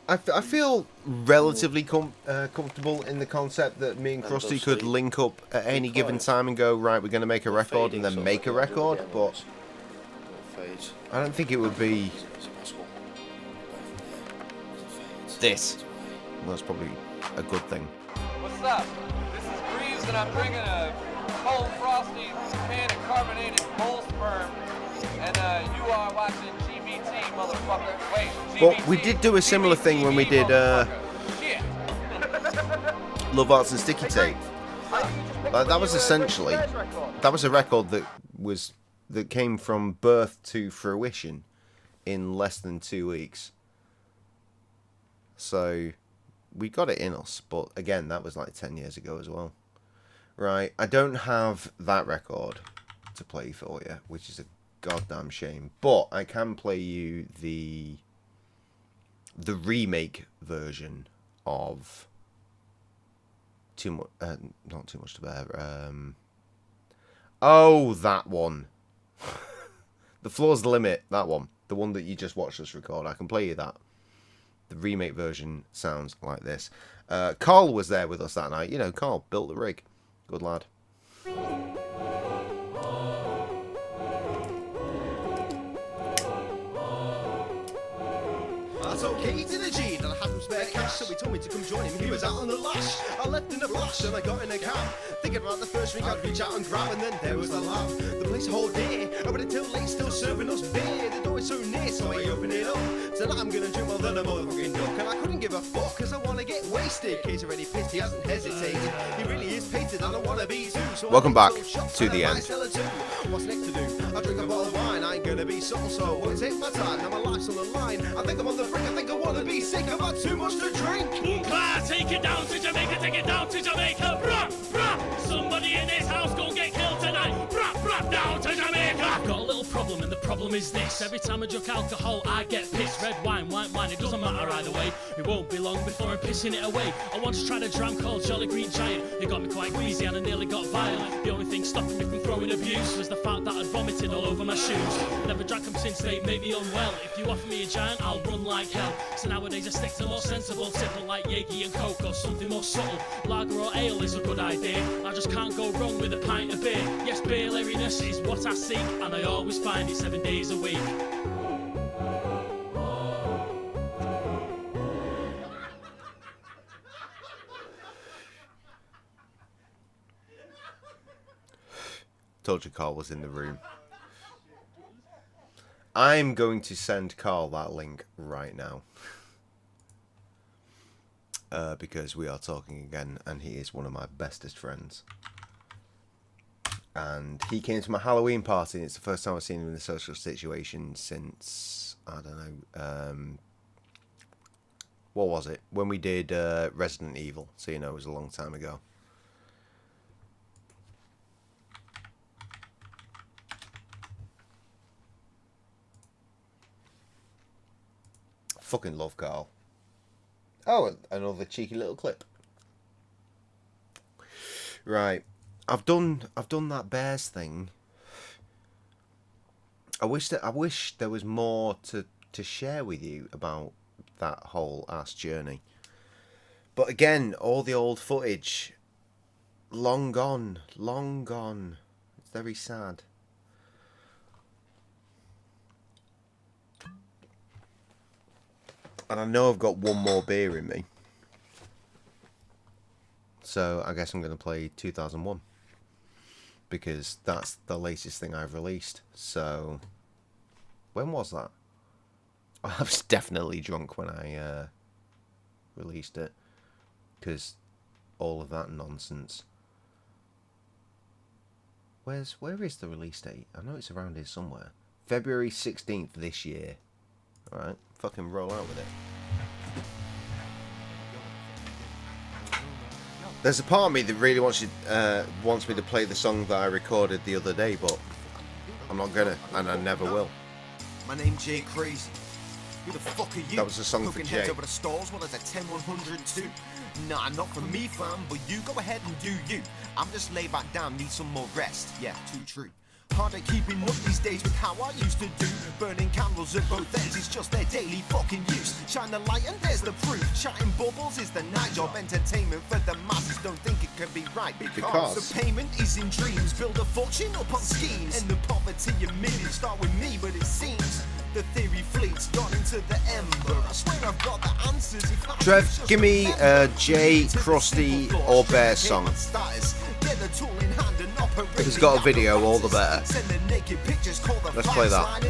I feel relatively comfortable in the concept that me and Krusty could link up at any given time and go, right, we're going to make a record and then make a record, but I don't think it would be this. Well, that's probably a good thing. What's up? This is Greaves, and I'm drinking a cold frosty can of carbonated bull sperm. And you are watching GBT, motherfucker. Wait, GBT, But we did do a similar thing when we did Shit. Love Arts and Sticky Tape. That was essentially, that was a record that was that came from birth to fruition in less than 2 weeks. So we got it in us, but again, that was like 10 years ago as well. Right, I don't have that record to play for you, which is a goddamn shame. But I can play you the remake version of not Too Much to Bear. Oh, that one. The Floor's the Limit, that one. The one that you just watched us record. I can play you that. The remake version sounds like this. Carl was there with us that night. You know, Carl built the rig. Good lad. I told Katie to the G that I had some spare cash, so he told me to come join him. He was out on the lash. I left in a flash and I got in a cab, thinking about the first drink I'd reach out and grab, and then there was the lab. The place whole day, I waited till late, still serving us beer. The door is so near, so I open it up. Tonight I'm gonna drink more than a motherfucking duck, and I couldn't give a fuck, cause I wanna get wasted. Kate's already pissed, he hasn't hesitated. He really is painted, and I wanna be too. So welcome back to the end. What's next to do? I drink a bottle of wine, I ain't gonna be subtle, so I won't take my time. Now my life's on the line. I think I'm on the brink, I think I wanna be sick. I've had too much to drink. Take it down to Jamaica, take it down to Jamaica. Brah, brah. Somebody in this house gon' get killed tonight. Brah, brah, down to Jamaica. I've got a little problem, and the problem is this. Every time I drink alcohol, I get pissed. Red wine, white wine, it doesn't matter either way. It won't be long before I'm pissing it away. I once tried a dram called Jolly Green Giant. It got me quite queasy and I nearly got violent. The only thing stopping me from throwing abuse was the fact that I'd vomited all over my shoes. Never drank them since they made me unwell. If you offer me a giant, I'll run like hell. So nowadays I stick to more sensible, simple like Yankee and Coke or something more subtle. Lager or ale is a good idea. I just can't go wrong with a pint of beer. Yes, beerliness is what I seek, and I always find it 7 days a week. Told you Carl was in the room. I'm going to send Carl that link right now. Because we are talking again, and he is one of my bestest friends. And he came to my Halloween party, and it's the first time I've seen him in a social situation since, I don't know, what was it? When we did Resident Evil, so you know, it was a long time ago. Fucking love Carl. Oh, another cheeky little clip. Right, I've done that Bears thing. I wish there was more to share with you about that whole ass journey. But again, all the old footage, long gone, long gone. It's very sad. And I know I've got one more beer in me. So I guess I'm going to play 2001. Because that's the latest thing I've released. So, when was that? I was definitely drunk when I released it. Because all of that nonsense. Where is the release date? I know it's around here somewhere. February 16th this year. Alright, fucking roll out with it. There's a part of me that really wants me to play the song that I recorded the other day, but I'm not gonna, and I never will. My name's J-Cray-Z. Who the fuck are you? That was a song for Cooking Jay. heads over the stalls, well, there's a 10-102. Nah, not for me, fam, but you go ahead and do you. I'm just laid back down, need some more rest. Yeah, too true. Harder keeping up these days with how I used to do. Burning candles at both ends is just their daily fucking use. Shine the light and there's the proof. Shouting bubbles is the night job. Entertainment for the masses don't think it can be right. Because the payment is in dreams. Build a fortune up on schemes. And the poverty of millions start with me, but it seems the theory fleet's gone into the ember. I swear I've got the answers. Trev, give me a J, Krusty or Bear song. If it's got a video, all the better. Let's play that.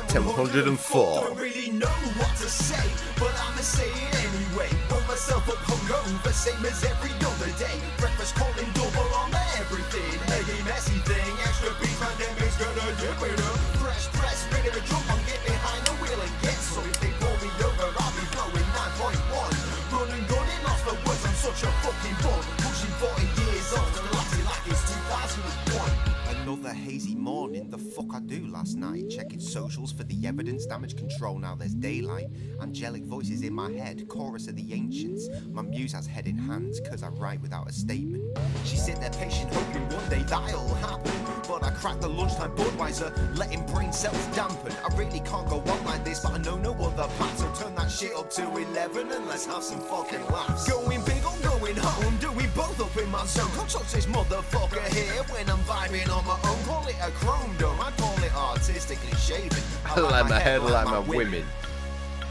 10-104. Don't really know what to say, but I'ma say it anyway. Put myself up hungover, same as every other day. Breakfast calling double on the everything. Leggy, messy thing, extra beats, pandemic's gonna dip it up. Fresh press, ready to jump on, get behind the wheel and get some. If they pull me over, I'll be blowing 9.1. Running, gunning off the words, I'm such a fucking bum. Pushing 40 years old, and acting like it's 2001. Another hazy morning, the fuck I do last night. Checking socials for the evidence, damage control, now there's daylight. Angelic voices in my head, chorus of the ancients. My muse has head in hands, cause I write without a statement. She sit there patient, hoping one day that'll happen. But I crack the lunchtime Budweiser, letting brain cells dampen. I really can't go on like this, but I know no other path. So turn that shit up to 11 and let's have some fucking laughs. Going big or going home, doing both up in my zone. Come touch this motherfucker here when I'm vibing on my own. Call it a chrome dome, I call it artistically shaven. I like my head like my women.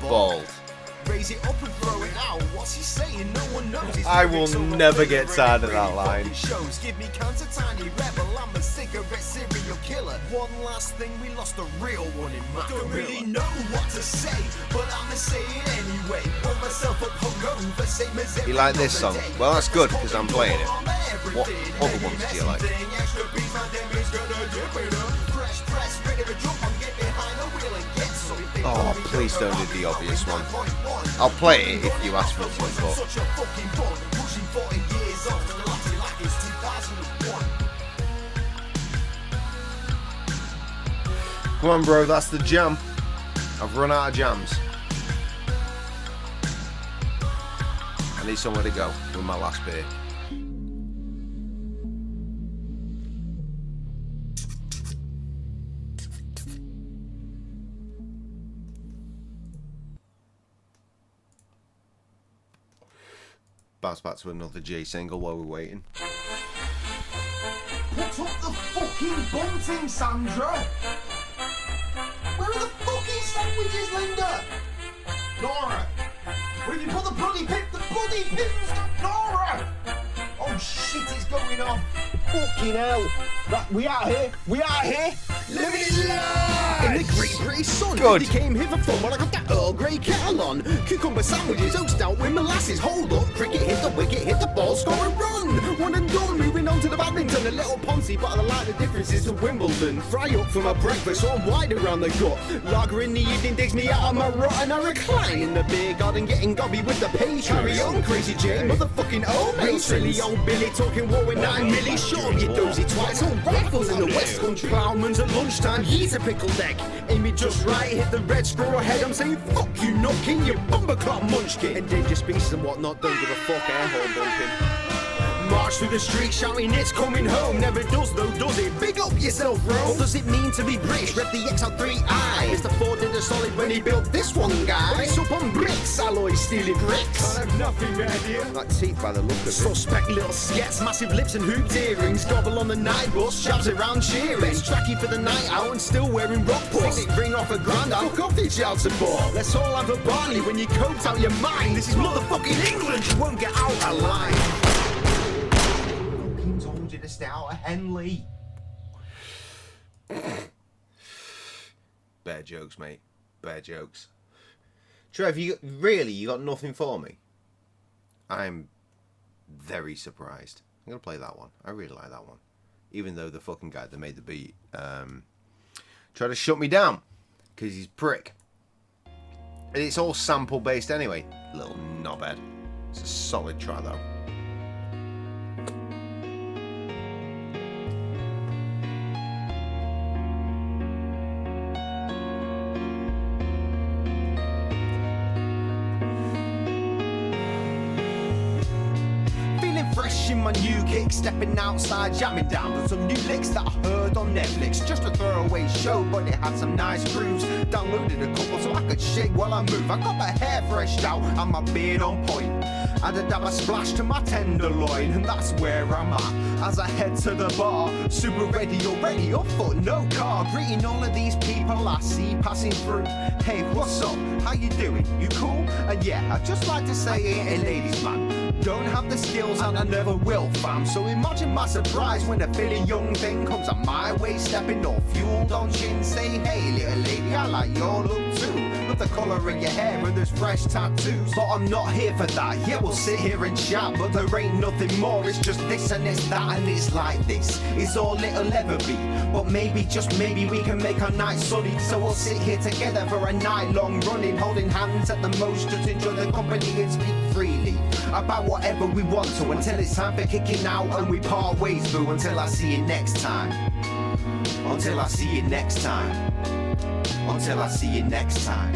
Bald. Raise it up and throw it out. What's he saying? No one knows. I will never get tired of that line. Shows. Give me counter tiny rebel. I'm a cigarette serial killer. One last thing, we lost a real one in my Don't really know what to say, but I'ma say it anyway. Put myself up hungover, same as every You like this song? other day. Well, that's good because I'm playing it. What Everything. other ones do you like? Extra beats, my damage gonna dip it up. Fresh press, ready to jump on, get behind the wheel and get some. Oh, please don't do the obvious one. I'll play it if you ask me to, but Such a fucking bum, pushing 40 years old, and acting like it's 2001. come on, bro, that's the jam. I've run out of jams. I need somewhere to go with my last beer. Bounce back to another J single while we're waiting. Put up the fucking bunting, Sandra! Where are the fucking sandwiches, Linda? Nora! Where have you put the bloody pins? Nora! Oh shit, it's going on! Fucking hell! Right, we are here! Living it life! In the great British sun, Good. They came here for fun while I got that Earl Grey kettle on. Cucumber sandwiches, oats out with molasses. Hold up, cricket hit the wicket, hit the ball, score and run. One and done, moving on to the badminton. A little Ponzi, but I like the differences to Wimbledon. Fry up for my breakfast, so I'm wide around the gut. Lager in the evening digs me out of my rut, and I recline in the beer garden, getting gobby with the patrons. Carry on, Crazy J, motherfucking old mate. Silly old Billy talking war with 9 milli. Show you dozy twice, all rifles in the West Country. Plowman's at lunchtime, he's a pickled egg. Aim it just right, hit the red squirrel head. I'm saying fuck you, knocking you bumper clock munchkin. Endangered species and whatnot, don't give a fuck, air horn bumping. March through the street shouting it's coming home. Never does though, does it? Big up yourself, bro. What does it mean to be British? Rev the XL3i. Mr. Ford did a solid when he built this one, guy. It's up on bricks, alloy stealing bricks. I have nothing right here. Like teeth by the look of it. Suspect little skets, massive lips and hooped earrings. Gobble on the night bus, shabs around cheering. Best tracky for the night out and still wearing rock puss. Ring off a grand, I'll fuck off the child support. Let's all have a barley when you coked out your mind. This is motherfucking England, you won't get out alive. Told you to stay out of Henley. Bare jokes, mate. Bare jokes. Trev, you got nothing for me? I'm very surprised. I'm gonna play that one. I really like that one. Even though the fucking guy that made the beat tried to shut me down because he's a prick. And it's all sample based anyway. Little knobhead. It's a solid try though. Fresh in my new kick, stepping outside, jamming down to some new licks that I heard on Netflix. Just a throwaway show, but it had some nice grooves. Downloaded a couple so I could shake while I move. I got my hair freshed out and my beard on point. Add a dab of splash to my tenderloin, and that's where I'm at as I head to the bar. Super ready already, up foot, no car. Greeting all of these people I see passing through. Hey, what's up? How you doing? You cool? And yeah, I'd just like to say, hey, ladies, man. Don't have the skills and I never will, fam. So imagine my surprise when a Philly young thing comes on my way, stepping all fueled on chin. Say, hey, little lady, I like your look too. Love the colour of your hair and those fresh tattoos. But I'm not here for that. Yeah, we'll sit here and chat, but there ain't nothing more. It's just this and it's that and it's like this. It's all it'll ever be. But maybe, just maybe, we can make our night sunny. So we'll sit here together for a night long running, holding hands at the most, just enjoy the company and speak freely about whatever we want to, until it's time for kicking out and we part ways, boo. Until I see you next time. Until I see you next time. Until I see you next time.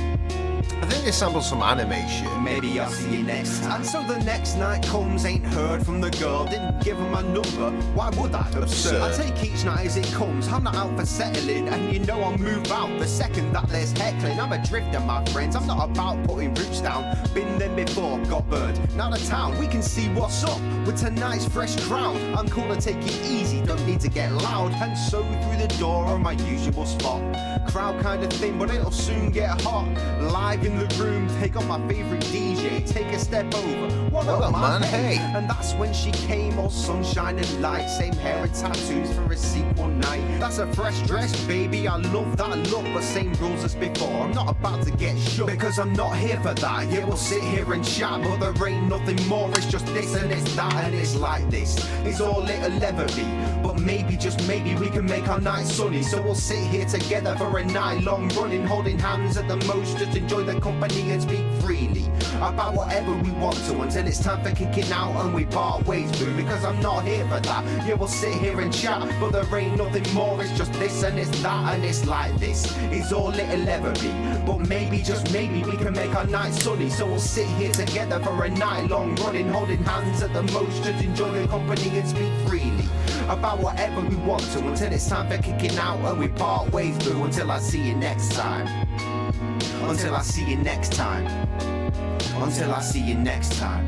I think they sampled some animation. Maybe I'll see you next time. And so the next night comes, ain't heard from the girl, didn't give her my number. Why would I? Absurd. I take each night as it comes. I'm not out for settling, and you know I'll move out the second that there's heckling. I'm a drifter, my friends. I'm not about putting roots down. Been there before, got burned. Now the town, we can see what's up with tonight's fresh crowd. I'm cool to take it easy, don't need to get loud. And so through the door on my usual spot. Crowd kind of thing, but it'll soon get hot. Live in the room, take on my favorite DJ, take a step over. What up, man? Hey. And that's when she came, all sunshine and light. Same hair and tattoos for a sequel night. That's a fresh dress, baby. I love that look, but same rules as before. I'm not about to get shook, because I'm not here for that. Yeah, we'll sit here and chat, but there ain't nothing more. It's just this and it's that and it's like this. It's all it'll ever be. But maybe, just maybe, we can make our night sunny. So we'll sit here together for a night long running, holding hands at the most, just enjoy the company and speak freely about whatever we want to, until it's time for kicking out and we part ways, boo. Because I'm not here for that. Yeah, we'll sit here and chat, but there ain't nothing more. It's just this and it's that and it's like this. It's all it'll ever be. But maybe, just maybe, we can make our night sunny. So we'll sit here together for a night long running, holding hands at the most, just enjoy the company and speak freely about whatever we want to, until it's time for kicking out and we part ways, boo. Until I see you next time. Until I see you next time. Until I see you next time.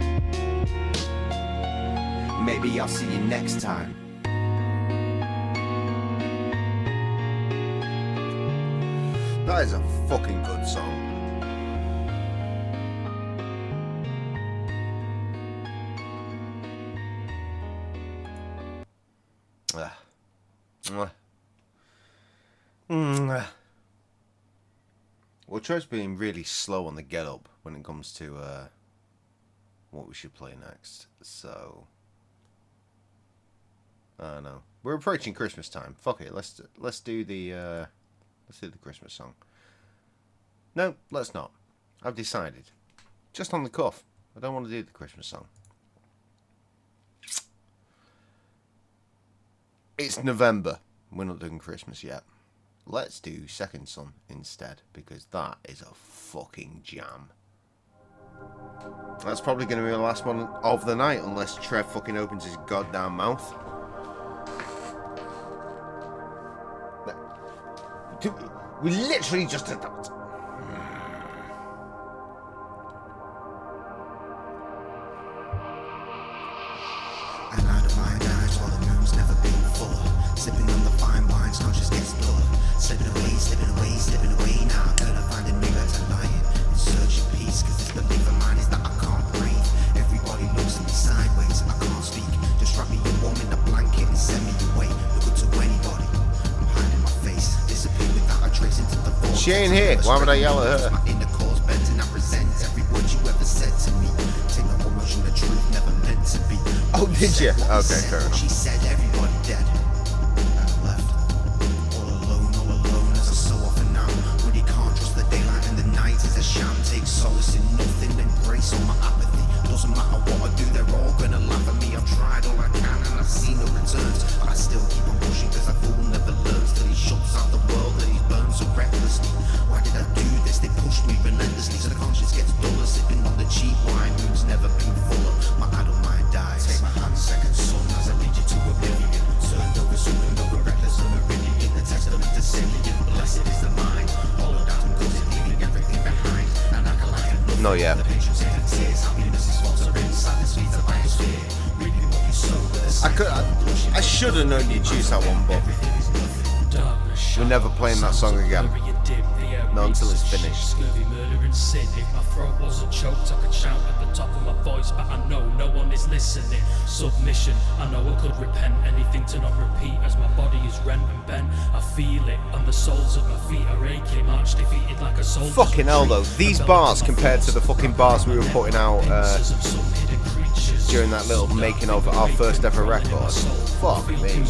Maybe I'll see you next time. That is a fucking good song. Well, Troy's been really slow on the get up when it comes to what we should play next. So I don't know. We're approaching Christmas time. Fuck it. Let's do the Christmas song. No, let's not. I've decided. Just on the cuff. I don't want to do the Christmas song. It's November. We're not doing Christmas yet. Let's do Second Son instead, because that is a fucking jam. That's probably going to be the last one of the night, unless Trev fucking opens his goddamn mouth. We literally just did that. I lied to my eyes while the moon's never been fuller. Sipping on the fine wines, conscious gets duller. Slipping away, slipping away, slipping away. Now I'm gonna find a new better lying. In search of peace, cause this belief of mine is that I can't breathe. Everybody looks at me sideways, I can't speak. Just wrap me in warm in a blanket and send me away. Look good to anybody. I'm hiding my face, disappear without a trace into the vortex. She ain't here, why would I yell at her? My inner core's bent and I resent every word you ever said to me. Take no emotion, the truth never meant to be. Oh, did you? Okay, fair enough. She said everybody dead. And I left. All alone as I so often am. When you can't trust the daylight and the night is a sham. Take solace in nothing, embrace all my apathy. Doesn't matter what I do, they're all gonna laugh at me. I've tried all I can and I've seen no returns. But I still keep on pushing cause a fool never learns till he shuts out the world and he burns so recklessly. Why did I do this? They pushed me relentlessly so the conscience gets duller. Sipping on the cheap wine, moon's never been fuller. My idle mind dies. Take my hand, second son, as I lead you to oblivion. Turned over, supernova, reckless on the meridian. The testament to Simeon, blessed is the mind. Hollowed out and gutted, leaving everything behind. And I can like nothing. No, yeah. The patience in tears, happiness is faltering. Sadness feeds the biosphere. Reaping what you sow with a I should have known you'd choose that one, but we're never playing that song again. Not until it's finished. Scurvy, murder and sin. If my throat wasn't choked, I could shout at the top of my voice, but I know no one is listening. Submission, I know I could repent. Anything to not repeat as my body is rent and bent. I feel it, and the soles of my feet are aching. March defeated like a soldier. Fucking hell though, these bars compared to the fucking bars we were putting out during that little making of our first ever record. Fuck me, man.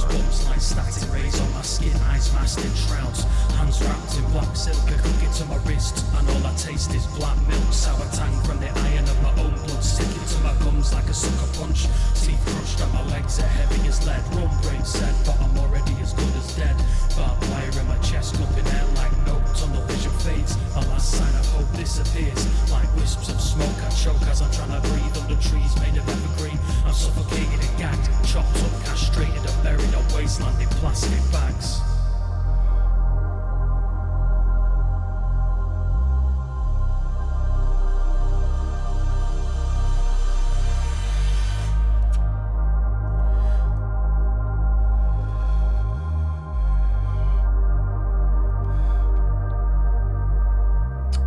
Like static rays on my skin, eyes masked in shrouds, hands wrapped in black silk, I cook it to my wrist, and all I taste is black milk, sour tang from the iron of my own blood, sticking to my gums like a sucker punch, teeth crushed and my legs are heavy as lead, rum brain said, but I'm already as good as dead, barbed wire in my chest, cupping air like no tunnel vision fades, my last sign of hope disappears, like wisps of smoke I choke as I'm trying to breathe under trees made of evergreen, I'm suffocated and gagged, chopped up, castrated and buried on wasteland in plastic bags.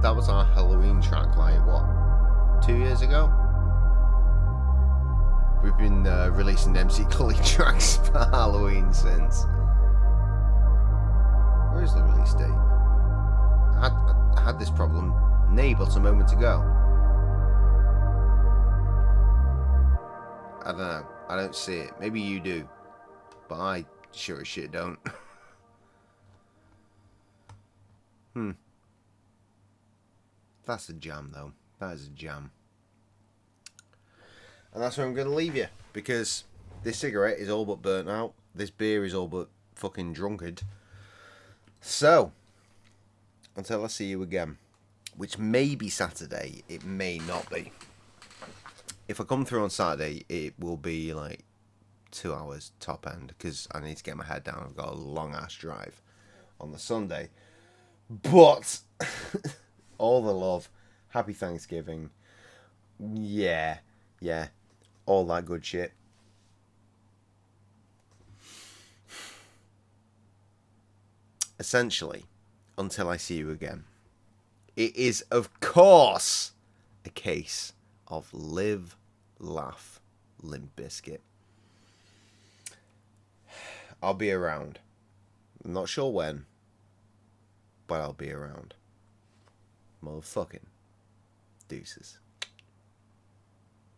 That was our Halloween track, like, what, 2 years ago? We've been releasing MC Cully tracks for Halloween since. Where is the release date? I had this problem but a moment ago. I don't know. I don't see it. Maybe you do. But I sure as shit don't. That's a jam, though. That is a jam. And that's where I'm going to leave you. Because this cigarette is all but burnt out. This beer is all but fucking drunkard. So, until I see you again, which may be Saturday, it may not be. If I come through on Saturday, it will be like 2 hours top end. Because I need to get my head down. I've got a long ass drive on the Sunday. But... all the love, happy Thanksgiving, yeah, all that good shit. Essentially, until I see you again, it is, of course, a case of live, laugh, Limp Bizkit. I'll be around. I'm not sure when, but I'll be around. Motherfucking deuces.